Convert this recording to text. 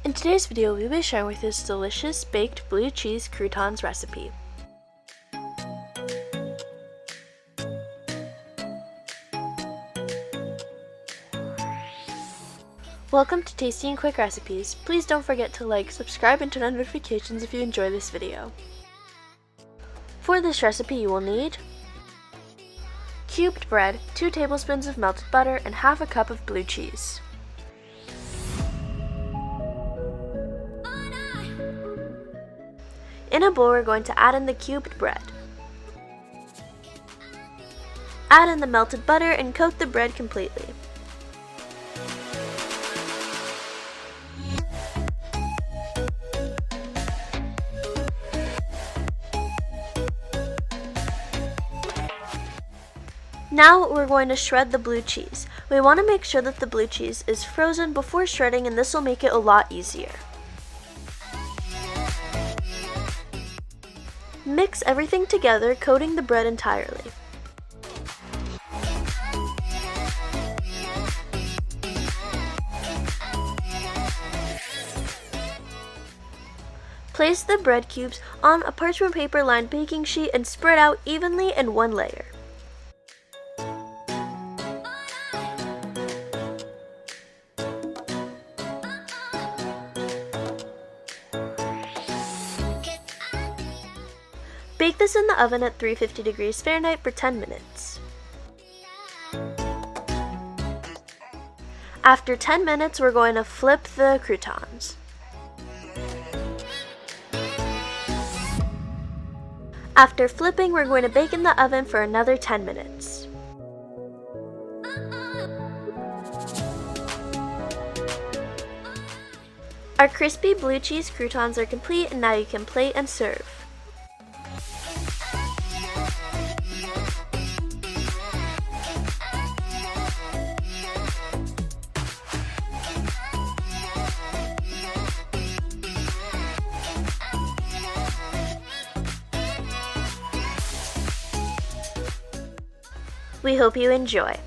In today's video, we'll be sharing with you this delicious baked blue cheese croutons recipe. Welcome to Tasty and Quick Recipes. Please don't forget to like, subscribe, and turn on notifications if you enjoy this video. For this recipe, you will need cubed bread, 2 tablespoons of melted butter, and half a cup of blue cheese. In a bowl, we're going to add in the cubed bread. Add in the melted butter and coat the bread completely. Now we're going to shred the blue cheese. We want to make sure that the blue cheese is frozen before shredding, and this will make it a lot easier. Mix everything together, coating the bread entirely. Place the bread cubes on a parchment paper lined baking sheet and spread out evenly in one layer. Bake this in the oven at 350 degrees Fahrenheit for 10 minutes. After 10 minutes, we're going to flip the croutons. After flipping, we're going to bake in the oven for another 10 minutes. Our crispy blue cheese croutons are complete, and now you can plate and serve. We hope you enjoy.